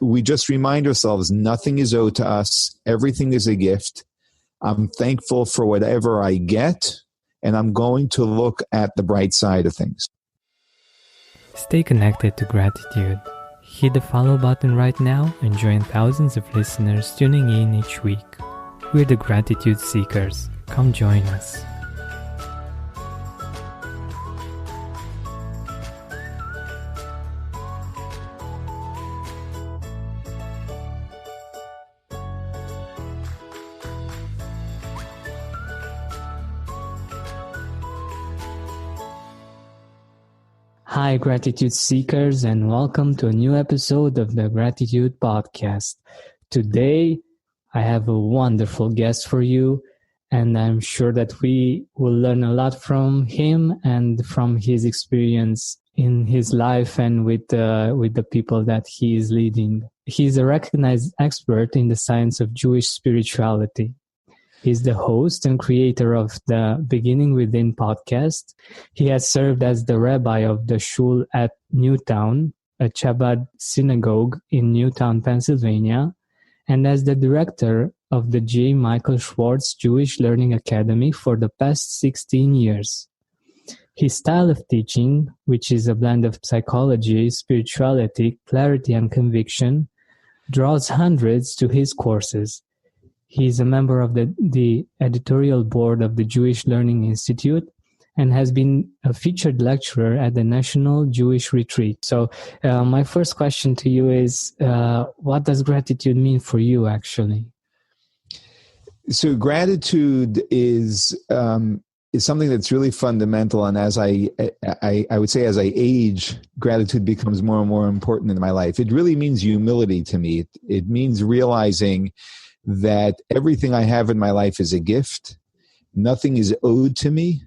we just remind ourselves nothing is owed to us. Everything is a gift. I'm thankful for whatever I get, and I'm going to look at the bright side of things. Stay connected to gratitude. Hit the follow button right now and join thousands of listeners tuning in each week. We're the Gratitude Seekers. Come join us. Hi, Gratitude Seekers, and welcome to a new episode of the Gratitude Podcast. Today, I have a wonderful guest for you, and I'm sure that we will learn a lot from him and from his experience in his life and with the people that he is leading. He's a recognized expert in the science of Jewish spirituality. He's the host and creator of the Beginning Within podcast. He has served as the Rabbi of The Shul at Newtown, a Chabad synagogue in Newtown, Pennsylvania, and as the director of the J. Michael Swartz Jewish Learning Academy for the past 16 years. His style of teaching, which is a blend of psychology, spirituality, clarity, and conviction, draws hundreds to his courses. He is a member of the editorial board of the Jewish Learning Institute and has been a featured lecturer at the National Jewish Retreat. So my first question to you is, what does gratitude mean for you, actually? So gratitude is something that's really fundamental. And as I would say, as I age, gratitude becomes more and more important in my life. It really means humility to me. It means realizing that everything I have in my life is a gift. Nothing is owed to me,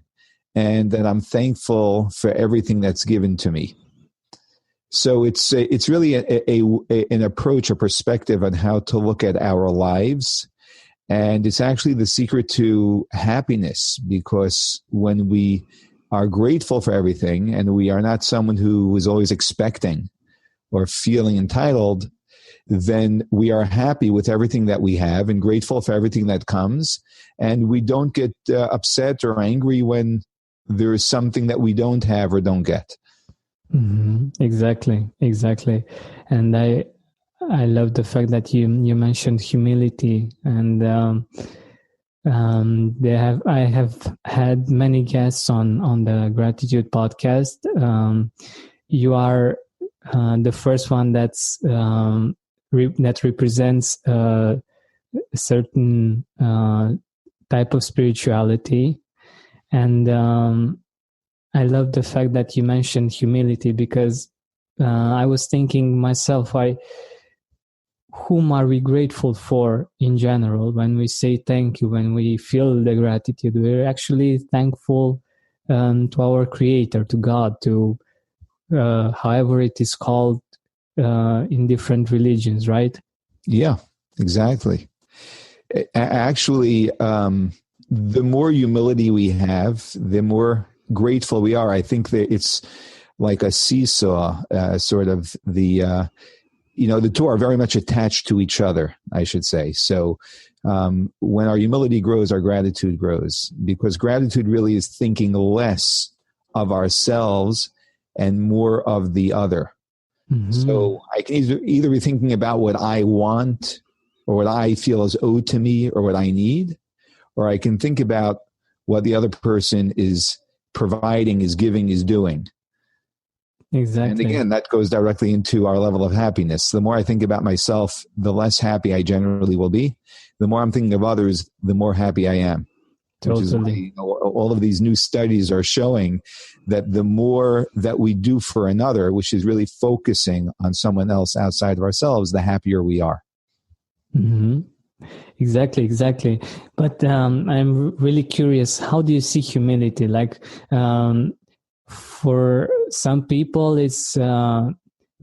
and that I'm thankful for everything that's given to me. So it's really an approach, a perspective on how to look at our lives. And it's actually the secret to happiness, because when we are grateful for everything and we are not someone who is always expecting or feeling entitled, then we are happy with everything that we have and grateful for everything that comes. And we don't get upset or angry when there is something that we don't have or don't get. Mm-hmm. Exactly. And I love the fact that you mentioned humility. And I have had many guests on the Gratitude podcast. You are the first one that represents a certain type of spirituality. And I love the fact that you mentioned humility, because I was thinking myself, whom are we grateful for in general? When we say thank you, when we feel the gratitude, we're actually thankful to our Creator, to God, to however it is called in different religions, right? Yeah, exactly. Actually, the more humility we have, the more grateful we are. I think that it's like a seesaw, sort of the two are very much attached to each other, I should say. So when our humility grows, our gratitude grows, because gratitude really is thinking less of ourselves and more of the other. Mm-hmm. So I can either be thinking about what I want or what I feel is owed to me or what I need, or I can think about what the other person is providing, is giving, is doing. Exactly. And again, that goes directly into our level of happiness. The more I think about myself, the less happy I generally will be. The more I'm thinking of others, the more happy I am. Totally. Which is why, all of these new studies are showing that the more that we do for another, which is really focusing on someone else outside of ourselves, the happier we are. Mm-hmm. Exactly. But I'm really curious, how do you see humility? Like, for some people, it's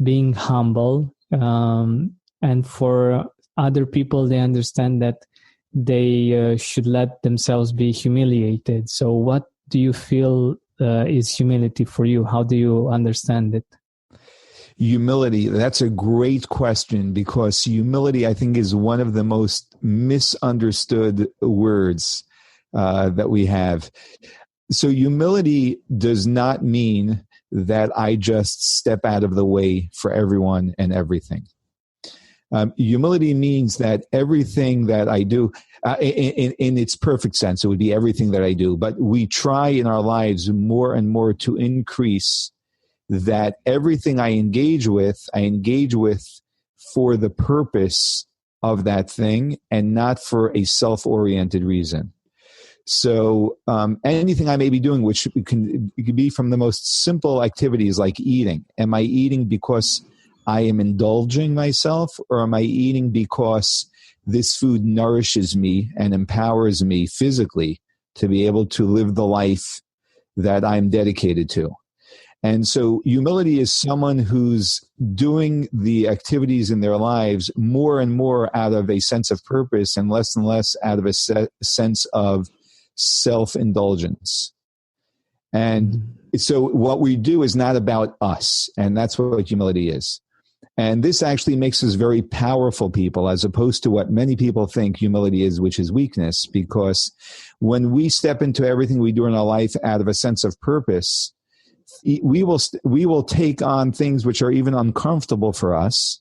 being humble. And for other people, they understand that they should let themselves be humiliated. So what do you feel is humility for you? How do you understand it? Humility, that's a great question, because humility, I think, is one of the most misunderstood words that we have. So humility does not mean that I just step out of the way for everyone and everything. Humility means that everything that I do, in its perfect sense, it would be everything that I do, but we try in our lives more and more to increase that everything I engage with for the purpose of that thing and not for a self-oriented reason. So anything I may be doing, which it could be from the most simple activities like eating. Am I eating because I am indulging myself, or am I eating because this food nourishes me and empowers me physically to be able to live the life that I'm dedicated to? And so humility is someone who's doing the activities in their lives more and more out of a sense of purpose and less out of a sense of self-indulgence. And so what we do is not about us, and that's what humility is. And this actually makes us very powerful people, as opposed to what many people think humility is, which is weakness, because when we step into everything we do in our life out of a sense of purpose, we will take on things which are even uncomfortable for us,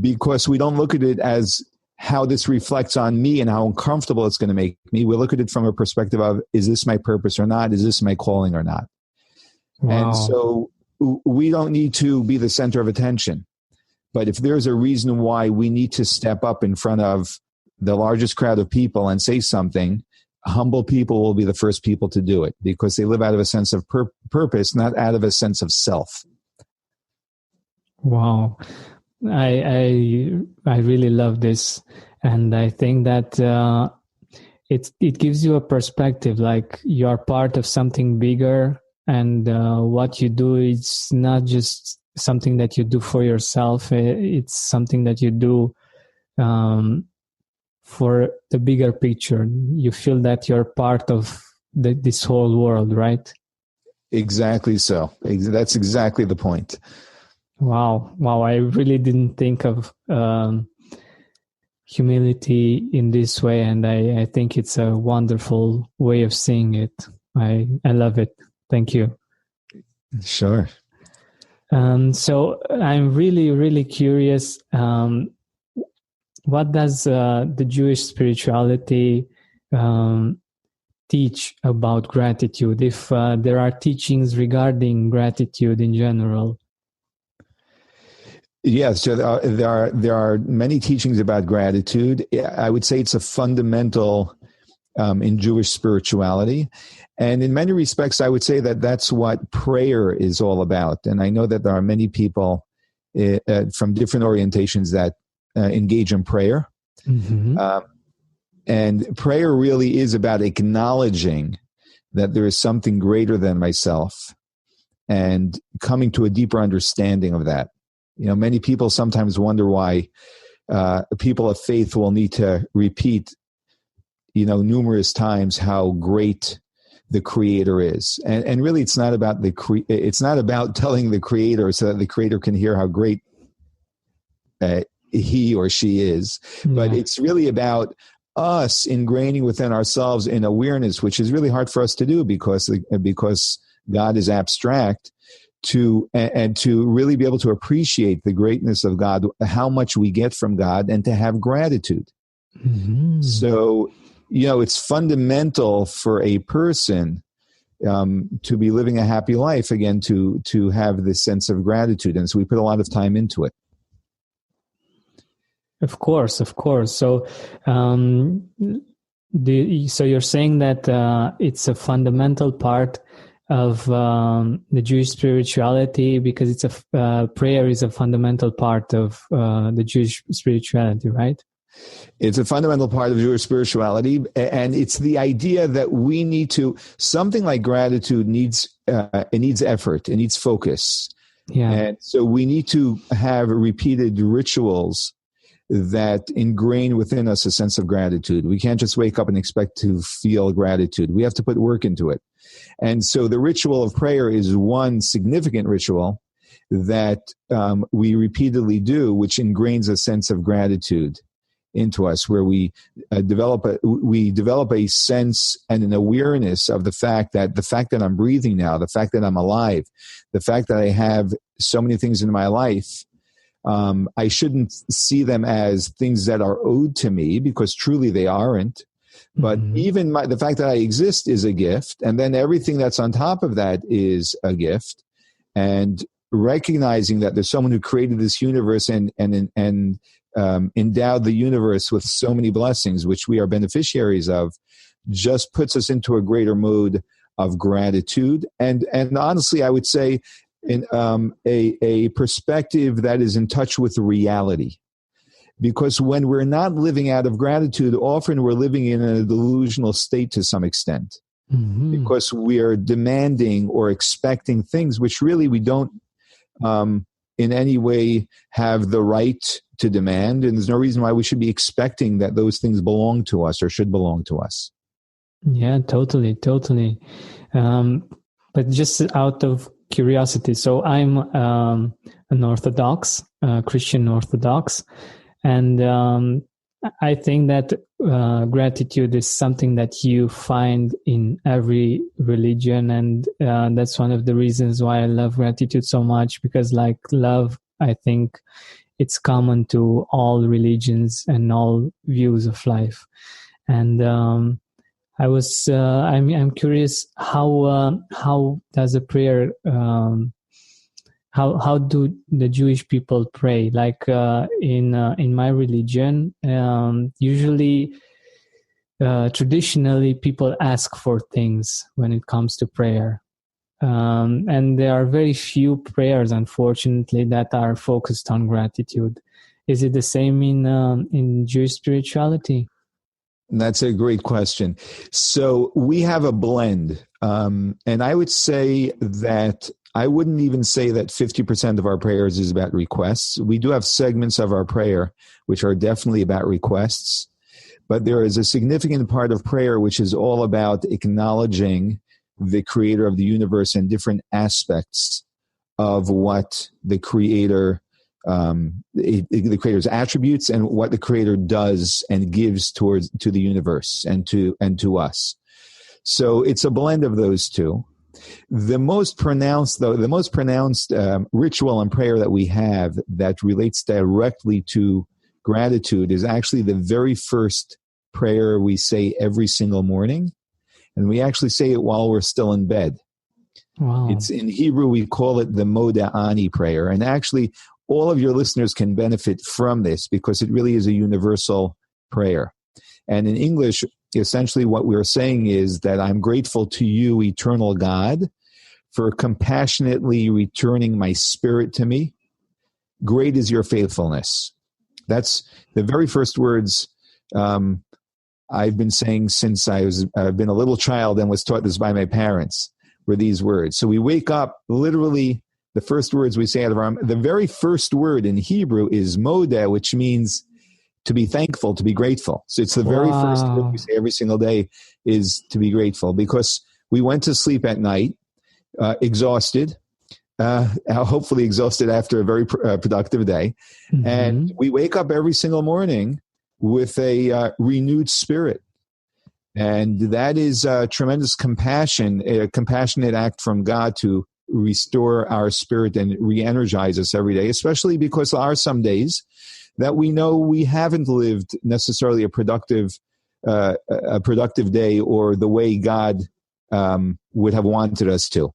because we don't look at it as how this reflects on me and how uncomfortable it's going to make me. We look at it from a perspective of, is this my purpose or not? Is this my calling or not? Wow. And so we don't need to be the center of attention. But if there's a reason why we need to step up in front of the largest crowd of people and say something, humble people will be the first people to do it, because they live out of a sense of purpose, not out of a sense of self. Wow. I really love this. And I think that it gives you a perspective, like you're part of something bigger, and what you do is not just something that you do for yourself. It's something that you do for the bigger picture. You feel that you're part of this whole world, right? Exactly so. That's exactly the point. Wow. I really didn't think of humility in this way, and I think it's a wonderful way of seeing it. I love it. Thank you. Sure. So I'm really, really curious. What does the Jewish spirituality teach about gratitude, if there are teachings regarding gratitude in general? Yes, so there are many teachings about gratitude. I would say it's a fundamental in Jewish spirituality. And in many respects, I would say that that's what prayer is all about. And I know that there are many people from different orientations that engage in prayer. Mm-hmm. And prayer really is about acknowledging that there is something greater than myself and coming to a deeper understanding of that. You know, many people sometimes wonder why people of faith will need to repeat, numerous times how great the Creator is, and really, it's not about it's not about telling the Creator so that the Creator can hear how great he or she is, but it's really about us ingraining within ourselves an awareness, which is really hard for us to do because God is abstract. To really be able to appreciate the greatness of God, how much we get from God, and to have gratitude. Mm-hmm. So, it's fundamental for a person to be living a happy life, again, to have this sense of gratitude. And so we put a lot of time into it. Of course. So, so you're saying that it's a fundamental part of the Jewish spirituality, because it's prayer is a fundamental part of the Jewish spirituality, right? It's a fundamental part of Jewish spirituality, and it's the idea that we need to, something like gratitude needs effort, it needs focus. Yeah. And so we need to have repeated rituals that ingrain within us a sense of gratitude. We can't just wake up and expect to feel gratitude. We have to put work into it. And so the ritual of prayer is one significant ritual, that we repeatedly do, which ingrains a sense of gratitude into us, where we develop a sense and an awareness of the fact that I'm breathing now, the fact that I'm alive, the fact that I have so many things in my life. I shouldn't see them as things that are owed to me, because truly they aren't. But even the fact that I exist is a gift, and then everything that's on top of that is a gift. And recognizing that there's someone who created this universe and endowed the universe with so many blessings, which we are beneficiaries of, just puts us into a greater mode of gratitude. And honestly, I would say in a perspective that is in touch with reality. Because when we're not living out of gratitude, often we're living in a delusional state to some extent. Because we are demanding or expecting things which really we don't in any way have the right to demand. And there's no reason why we should be expecting that those things belong to us or should belong to us. Yeah, totally. But just out of curiosity, so I'm an Orthodox, Christian Orthodox, and I think that gratitude is something that you find in every religion, and that's one of the reasons why I love gratitude so much, because like love, I think it's common to all religions and all views of life. And I'm curious, how does a prayer, how do the Jewish people pray? Like in my religion, usually traditionally people ask for things when it comes to prayer, and there are very few prayers, unfortunately, that are focused on gratitude. Is it the same in Jewish spirituality? That's a great question. So we have a blend. And I would say that I wouldn't even say that 50% of our prayers is about requests. We do have segments of our prayer which are definitely about requests. But there is a significant part of prayer which is all about acknowledging the creator of the universe and different aspects of what the creator the creator's attributes and what the creator does and gives to the universe and to us. So it's a blend of those two. The most pronounced ritual and prayer that we have that relates directly to gratitude is actually the very first prayer we say every single morning, and we actually say it while we're still in bed. Wow. It's in Hebrew, we call it the Modeh Ani prayer, and actually all of your listeners can benefit from this because it really is a universal prayer. And in English, essentially what we're saying is that I'm grateful to you, eternal God, for compassionately returning my spirit to me. Great is your faithfulness. That's the very first words I've been saying since I've been a little child and was taught this by my parents, were these words. So we wake up, literally, the first words we say out of our mouth, the very first word in Hebrew is modeh, which means to be thankful, to be grateful. So it's the very first word we say every single day is to be grateful, because we went to sleep at night, exhausted, hopefully exhausted after a very productive day. Mm-hmm. And we wake up every single morning with a renewed spirit. And that is tremendous compassion, a compassionate act from God to restore our spirit and re-energize us every day, especially because there are some days that we know we haven't lived necessarily a productive day or the way God would have wanted us to.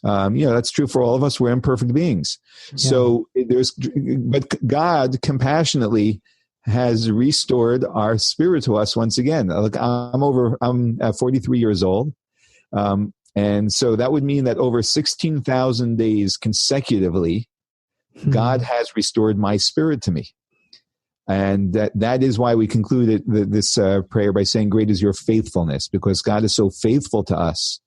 That's true for all of us. We're imperfect beings. Yeah. So but God compassionately has restored our spirit to us once again. Look, I'm 43 years old. And so that would mean that over 16,000 days consecutively, God has restored my spirit to me. And that is why we concluded this prayer by saying, great is your faithfulness, because God is so faithful to us.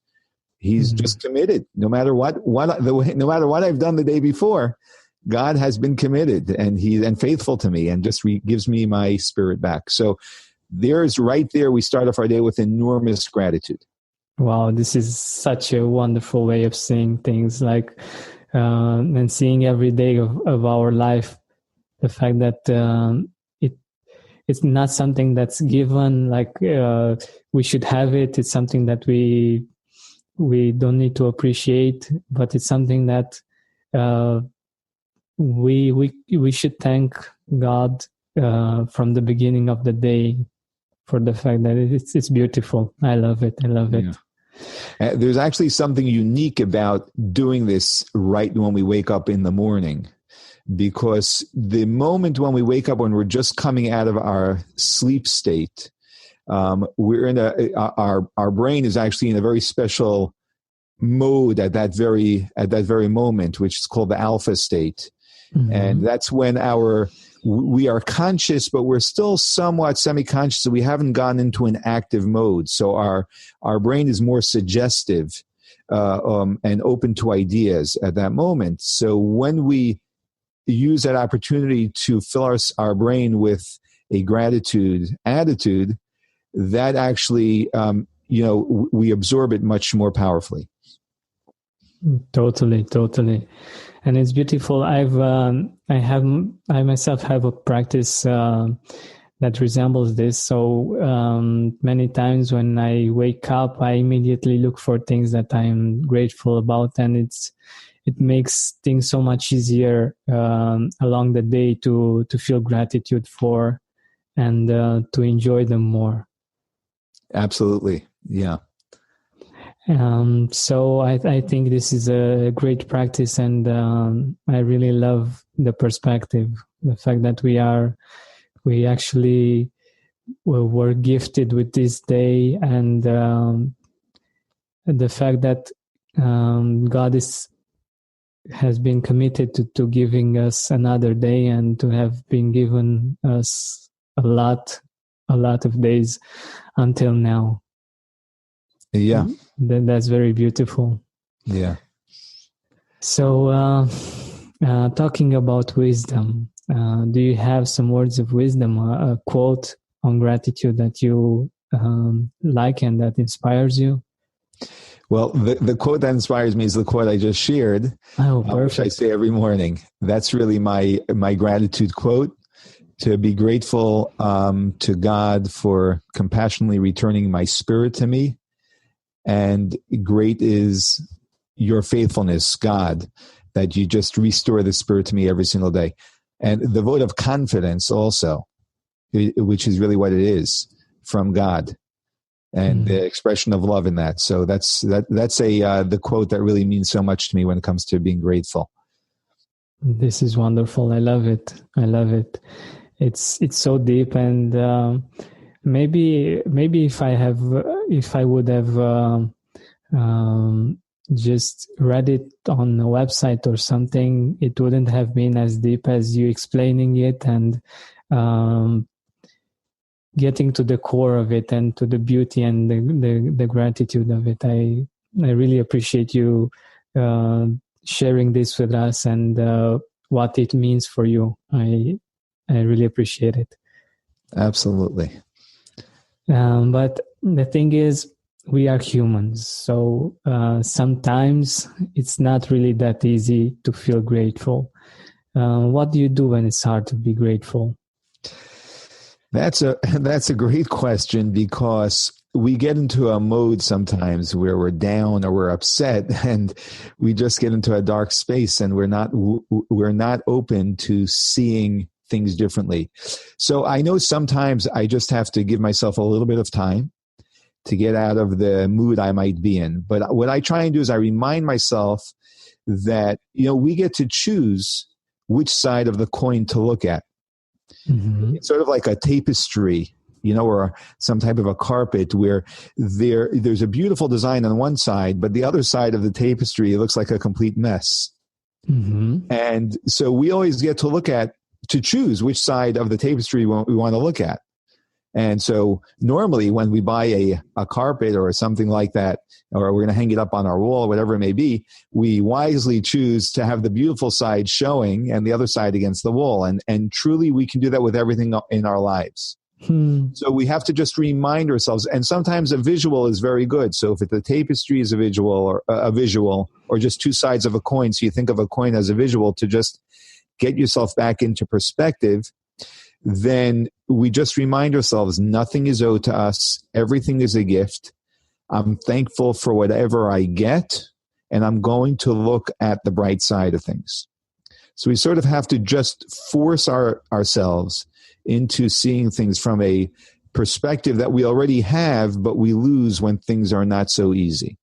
He's just committed. No matter what I've done the day before, God has been committed and faithful to me, and just gives me my spirit back. So right there, we start off our day with enormous gratitude. Wow, this is such a wonderful way of seeing things. Like and seeing every day of our life, the fact that it's not something that's given, like we should have it. It's something that we don't need to appreciate, but it's something that we should thank God from the beginning of the day for the fact that it's beautiful. I love it. I love it. There's actually something unique about doing this right when we wake up in the morning, because the moment when we wake up, when we're just coming out of our sleep state, we're in our brain is actually in a very special mode at that very moment, which is called the alpha state. Mm-hmm. And that's when we are conscious, but we're still somewhat semi-conscious, so we haven't gone into an active mode. So our brain is more suggestive and open to ideas at that moment. So when we use that opportunity to fill our brain with a gratitude attitude, that actually, we absorb it much more powerfully. Totally. And it's beautiful. I myself have a practice that resembles this. So many times when I wake up, I immediately look for things that I'm grateful about, and it makes things so much easier along the day to feel gratitude for and to enjoy them more. Absolutely, yeah. So I think this is a great practice, and I really love the perspective, the fact that we actually were gifted with this day, and the fact that God has been committed to giving us another day, and to have been given us a lot of days until now. Yeah. That's very beautiful. Yeah. So, talking about wisdom, do you have some words of wisdom, a quote on gratitude that you like and that inspires you? Well, the quote that inspires me is the quote I just shared, which I say every morning. That's really my gratitude quote, to be grateful to God for compassionately returning my spirit to me. And great is your faithfulness, God, that you just restore the spirit to me every single day. And the vote of confidence also, which is really what it is, from God, and the expression of love in that. So that's the quote that really means so much to me when it comes to being grateful. This is wonderful. I love it. It's so deep, and maybe if I would have just read it on a website or something, it wouldn't have been as deep as you explaining it, and getting to the core of it and to the beauty and the gratitude of it. I really appreciate you sharing this with us, and what it means for you. I really appreciate it. Absolutely. But the thing is, we are humans, so sometimes it's not really that easy to feel grateful. What do you do when it's hard to be grateful? That's a great question, because we get into a mode sometimes where we're down or we're upset, and we just get into a dark space, and we're not open to seeing things differently. So I know sometimes I just have to give myself a little bit of time to get out of the mood I might be in. But what I try and do is I remind myself that, we get to choose which side of the coin to look at. Mm-hmm. It's sort of like a tapestry, or some type of a carpet, where there's a beautiful design on one side, but the other side of the tapestry looks like a complete mess. Mm-hmm. And so we always get to choose which side of the tapestry we want to look at. And so normally when we buy a carpet or something like that, or we're going to hang it up on our wall, whatever it may be, we wisely choose to have the beautiful side showing and the other side against the wall. And truly we can do that with everything in our lives. So we have to just remind ourselves. And sometimes a visual is very good. So if the tapestry is a visual, or just two sides of a coin, so you think of a coin as a visual to just get yourself back into perspective, then we just remind ourselves nothing is owed to us. Everything is a gift. I'm thankful for whatever I get, and I'm going to look at the bright side of things. So we sort of have to just force ourselves into seeing things from a perspective that we already have, but we lose when things are not so easy.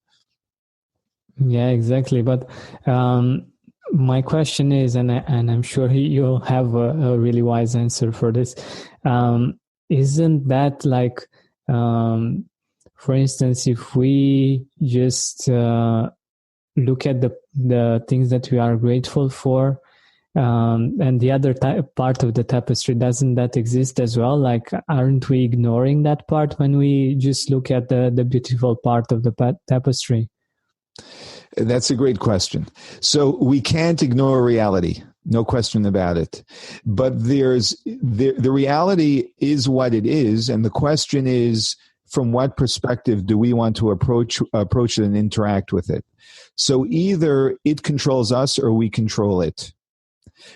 Yeah, exactly. But my question is, and I'm sure you'll have a really wise answer for this. Isn't that like, for instance, if we just look at the things that we are grateful for, and the other part of the tapestry, doesn't that exist as well? Like, aren't we ignoring that part when we just look at the beautiful part of the tapestry? That's a great question. So we can't ignore reality, no question about it. But the reality is what it is, and the question is, from what perspective do we want to approach it and interact with it? So either it controls us or we control it.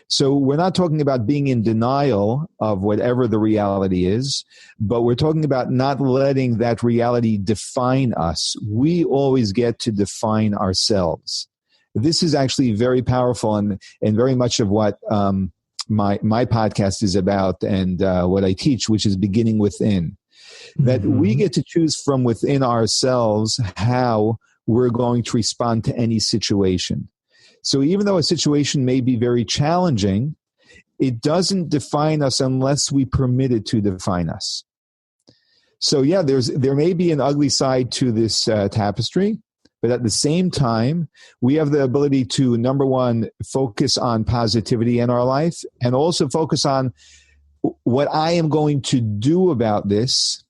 So we're not talking about being in denial of whatever the reality is, but we're talking about not letting that reality define us. We always get to define ourselves. This is actually very powerful and very much of what my podcast is about, and what I teach, which is beginning within. That we get to choose from within ourselves how we're going to respond to any situation. So even though a situation may be very challenging, it doesn't define us unless we permit it to define us. So yeah, there may be an ugly side to this tapestry, but at the same time, we have the ability to, number one, focus on positivity in our life, and also focus on what I am going to do about this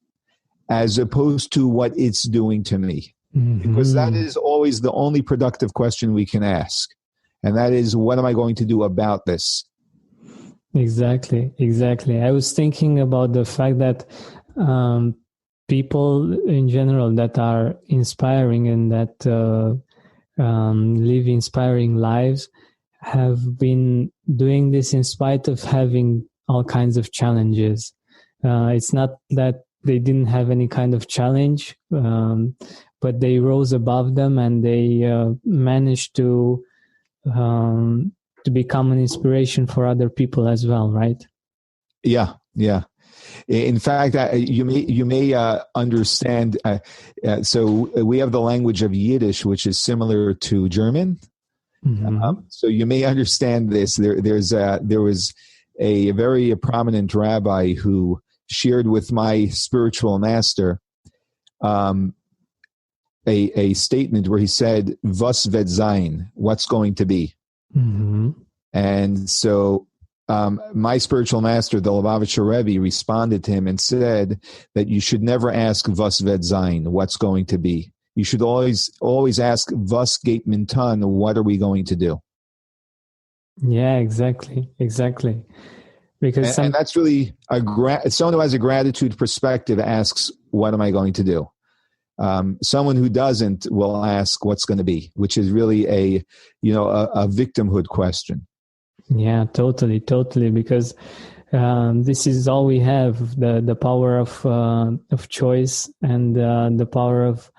as opposed to what it's doing to me. Because that is always the only productive question we can ask. And that is, what am I going to do about this? Exactly. I was thinking about the fact that people in general that are inspiring and that live inspiring lives have been doing this in spite of having all kinds of challenges. It's not that they didn't have any kind of challenge, but they rose above them, and they managed to become an inspiration for other people as well, right? Yeah. In fact, you may understand. So we have the language of Yiddish, which is similar to German. So you may understand this. There was a very prominent rabbi who shared with my spiritual master a statement where he said, "Was wird sein?" What's going to be? And so my spiritual master, the Lubavitcher Rebbe, responded to him and said that you should never ask "Was wird sein?" What's going to be? You should always ask "Was geht min tun?" What are we going to do? Yeah, exactly. Because and that's really someone who has a gratitude perspective asks, "What am I going to do?" Someone who doesn't will ask, "What's going to be?" Which is really a victimhood question. Yeah, totally. Because this is all we have: the power of choice, and the power of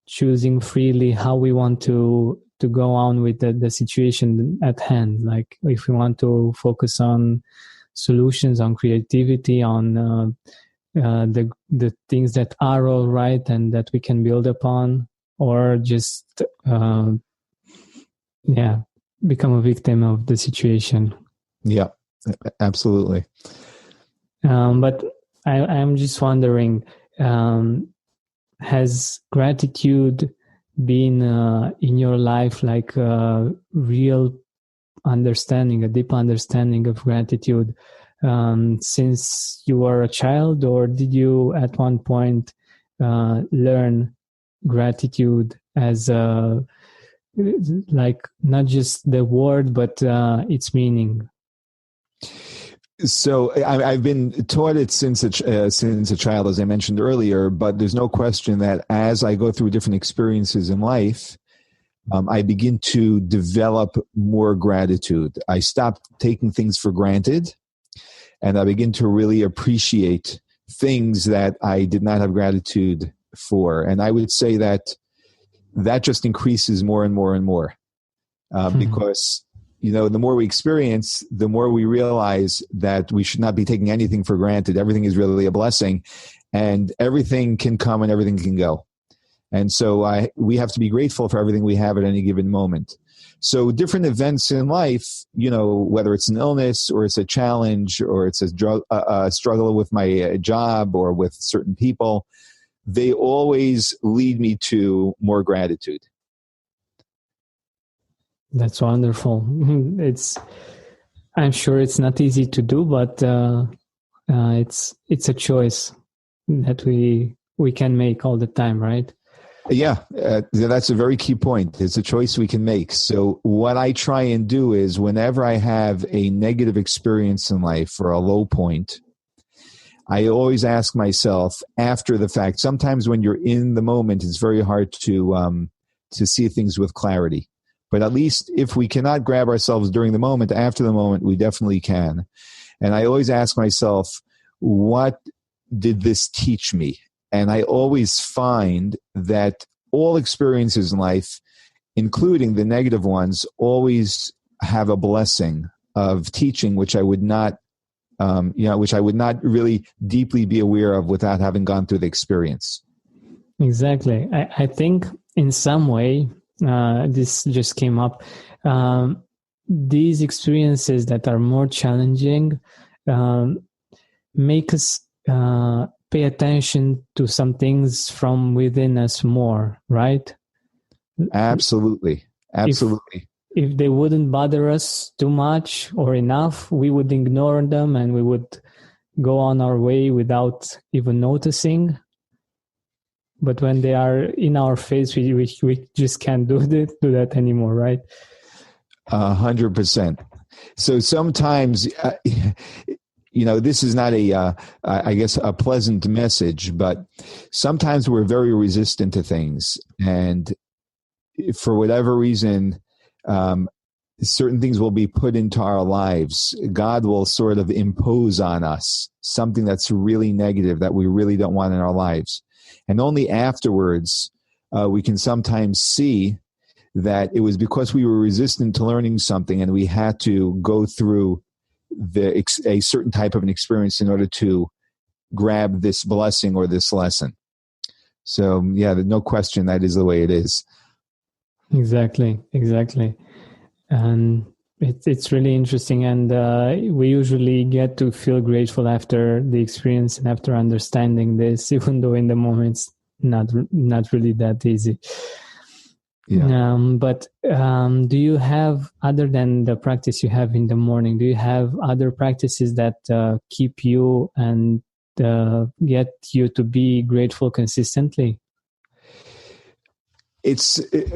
choosing freely how we want to go on with the situation at hand. Like, if we want to focus on solutions, on creativity, on the things that are all right and that we can build upon, or just become a victim of the situation. Yeah, absolutely. But I'm just wondering, has gratitude been in your life like a real understanding, a deep understanding of gratitude since you were a child, or did you at one point learn gratitude as like not just the word but its meaning? So I've been taught it since a child, as I mentioned earlier. But there's no question that as I go through different experiences in life, I begin to develop more gratitude. I stop taking things for granted, and I begin to really appreciate things that I did not have gratitude for. And I would say that just increases more and more and more, because the more we experience, the more we realize that we should not be taking anything for granted. Everything is really a blessing, and everything can come and everything can go. And so we have to be grateful for everything we have at any given moment. So different events in life, whether it's an illness or it's a challenge or it's a struggle with my job or with certain people, they always lead me to more gratitude. That's wonderful. I'm sure it's not easy to do, but it's a choice that we can make all the time, right? Yeah, that's a very key point. It's a choice we can make. So what I try and do is whenever I have a negative experience in life or a low point, I always ask myself after the fact. Sometimes when you're in the moment, it's very hard to see things with clarity. But at least if we cannot grab ourselves during the moment, after the moment, we definitely can. And I always ask myself, what did this teach me? And I always find that all experiences in life, including the negative ones, always have a blessing of teaching, which I would not really deeply be aware of without having gone through the experience. Exactly. I think in some way, this just came up. These experiences that are more challenging make us pay attention to some things from within us more, right? Absolutely. If they wouldn't bother us too much or enough, we would ignore them and we would go on our way without even noticing. But when they are in our face, we just can't do that anymore, right? 100%. So sometimes, this is not a pleasant message, but sometimes we're very resistant to things. And for whatever reason, certain things will be put into our lives. God will sort of impose on us something that's really negative that we really don't want in our lives. And only afterwards, we can sometimes see that it was because we were resistant to learning something and we had to go through a certain type of an experience in order to grab this blessing or this lesson. So, yeah, no question, that is the way it is. Exactly. And it's really interesting. And we usually get to feel grateful after the experience and after understanding this, even though in the moment it's not really that easy. Yeah. But do you have, other than the practice you have in the morning, do you have other practices that keep you and get you to be grateful consistently?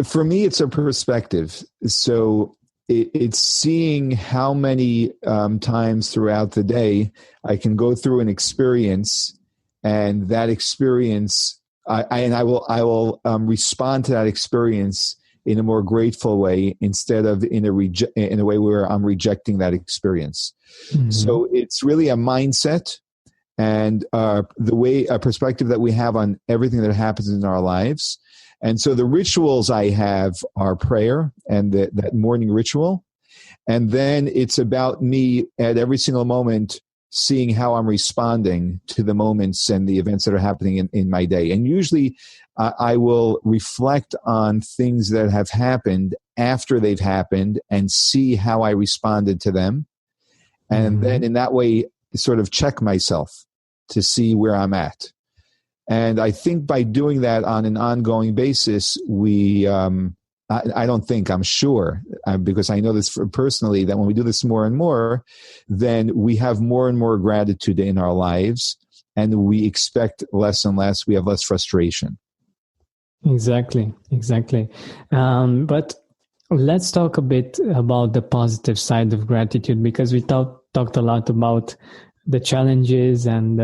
For me, it's a perspective. So it's seeing how many times throughout the day I can go through an experience, and that experience, I will respond to that experience in a more grateful way instead of in a way where I'm rejecting that experience. Mm-hmm. So it's really a mindset and a perspective that we have on everything that happens in our lives. And so the rituals I have are prayer and that morning ritual. And then it's about me at every single moment seeing how I'm responding to the moments and the events that are happening in my day. And usually I will reflect on things that have happened after they've happened and see how I responded to them. And then in that way, sort of check myself to see where I'm at. And I think by doing that on an ongoing basis, I'm sure, because I know this personally, that when we do this more and more, then we have more and more gratitude in our lives, and we expect less and less. We have less frustration. Exactly. But let's talk a bit about the positive side of gratitude, because we talked a lot about the challenges and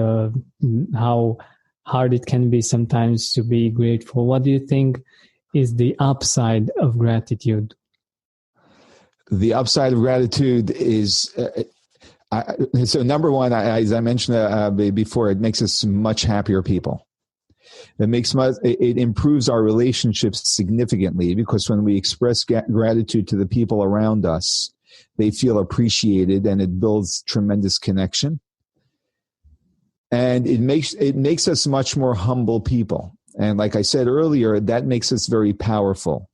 how hard it can be sometimes to be grateful. What do you think is the upside of gratitude? The upside of gratitude is, so number one, as I mentioned before, it makes us much happier people. It improves our relationships significantly, because when we express gratitude to the people around us, they feel appreciated, and it builds tremendous connection. And it makes us much more humble people. And like I said earlier, that makes us very powerful,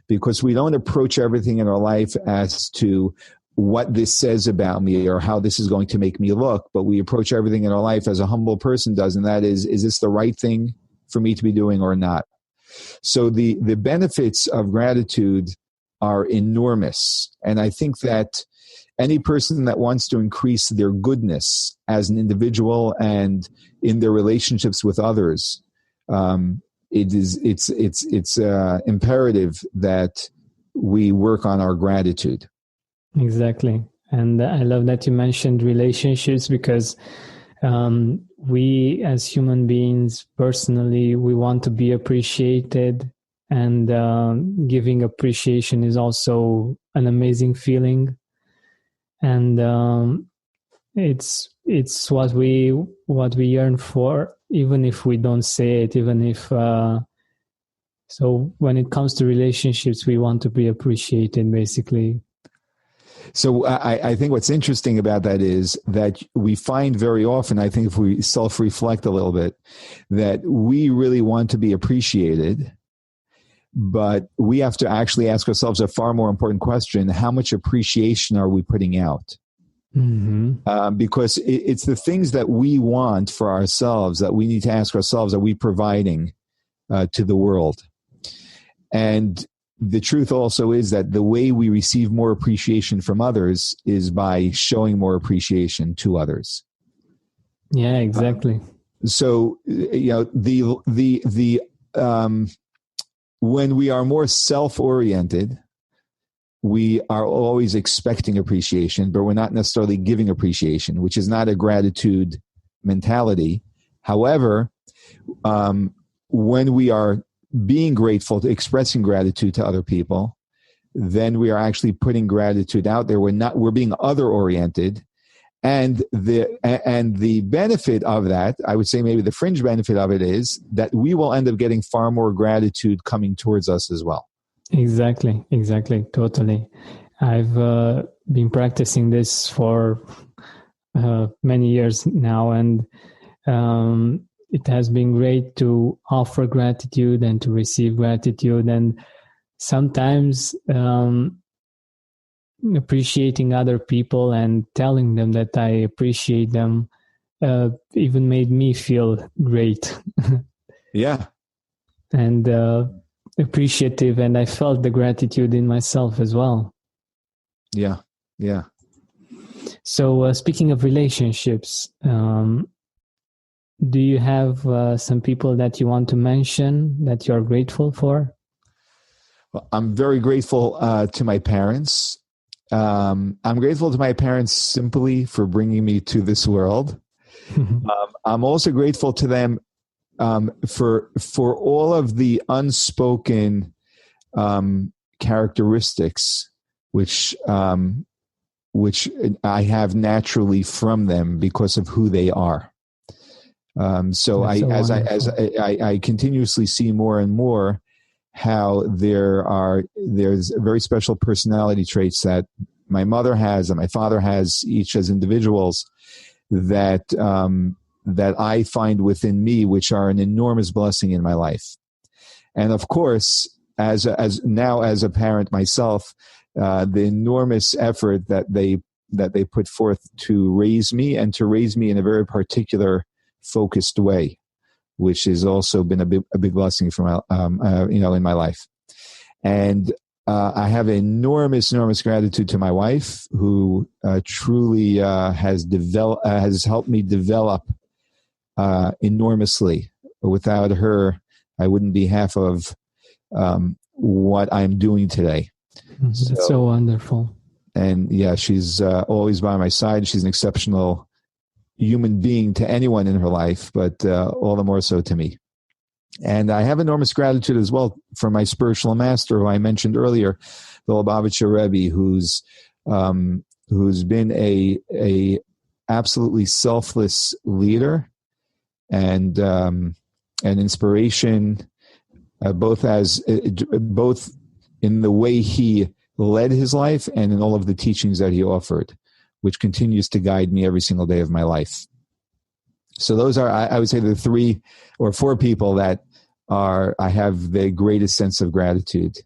because we don't approach everything in our life as to what this says about me or how this is going to make me look, but we approach everything in our life as a humble person does, and that is this the right thing for me to be doing or not? So the benefits of gratitude are enormous. And I think that any person that wants to increase their goodness as an individual and in their relationships with others, it's imperative that we work on our gratitude. Exactly. And I love that you mentioned relationships, because we as human beings, personally, we want to be appreciated, and giving appreciation is also an amazing feeling. And it's what we yearn for, even if we don't say it, even if so when it comes to relationships, we want to be appreciated, basically. So I think what's interesting about that is that we find very often, I think if we self-reflect a little bit, that we really want to be appreciated, but we have to actually ask ourselves a far more important question: how much appreciation are we putting out? Mm-hmm. Because it's the things that we want for ourselves that we need to ask ourselves, are we providing to the world? And the truth also is that the way we receive more appreciation from others is by showing more appreciation to others. Yeah, exactly. So, when we are more self-oriented, we are always expecting appreciation, but we're not necessarily giving appreciation, which is not a gratitude mentality. However, when we are being grateful, expressing gratitude to other people, then we are actually putting gratitude out there. We're being other-oriented. And the benefit of that, I would say maybe the fringe benefit of it, is that we will end up getting far more gratitude coming towards us as well. Exactly. Totally. I've been practicing this for many years now, and it has been great to offer gratitude and to receive gratitude, and sometimes appreciating other people and telling them that I appreciate them even made me feel great. Yeah. And appreciative, and I felt the gratitude in myself as well. Yeah. So speaking of relationships, do you have some people that you want to mention that you're grateful for? Well, I'm very grateful to my parents. I'm grateful to my parents simply for bringing me to this world. I'm also grateful to them for all of the unspoken characteristics which I have naturally from them because of who they are. I continuously see more and more how there's very special personality traits that my mother has and my father has, each as individuals, that I find within me, which are an enormous blessing in my life. And of course, as a parent myself, the enormous effort that they put forth to raise me, and to raise me in a very particular, focused way, which has also been a big blessing for my in my life. And I have enormous gratitude to my wife, who truly has helped me develop enormously. Without her, I wouldn't be half of what I'm doing today. That's so wonderful. And yeah, she's always by my side. She's an exceptional human being to anyone in her life, but all the more so to me. And I have enormous gratitude as well for my spiritual master, who I mentioned earlier, the Lubavitcher Rebbe, who's been a absolutely selfless leader and an inspiration, both in the way he led his life and in all of the teachings that he offered, which continues to guide me every single day of my life. So those are, I would say, the 3 or 4 people that I have the greatest sense of gratitude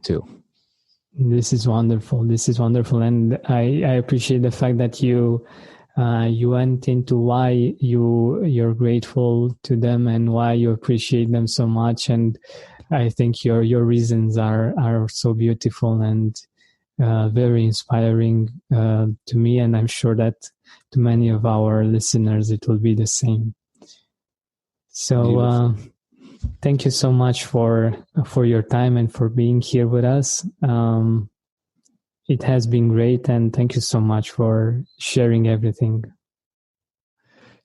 to. This is wonderful. And I appreciate the fact that you went into why you're grateful to them and why you appreciate them so much. And I think your reasons are so beautiful and very inspiring to me, and I'm sure that to many of our listeners it will be the same. So thank you so much for your time and for being here with us. It has been great, and thank you so much for sharing everything.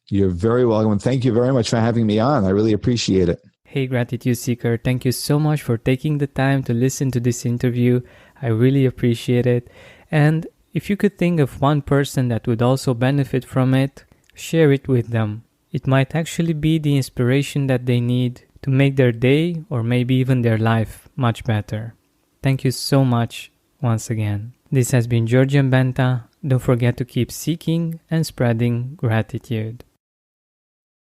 You're very welcome, and thank you very much for having me on. I really appreciate it. Hey, Gratitude Seeker, thank you so much for taking the time to listen to this interview. I really appreciate it. And if you could think of one person that would also benefit from it, share it with them. It might actually be the inspiration that they need to make their day or maybe even their life much better. Thank you so much once again. This has been Georgian Benta. Don't forget to keep seeking and spreading gratitude.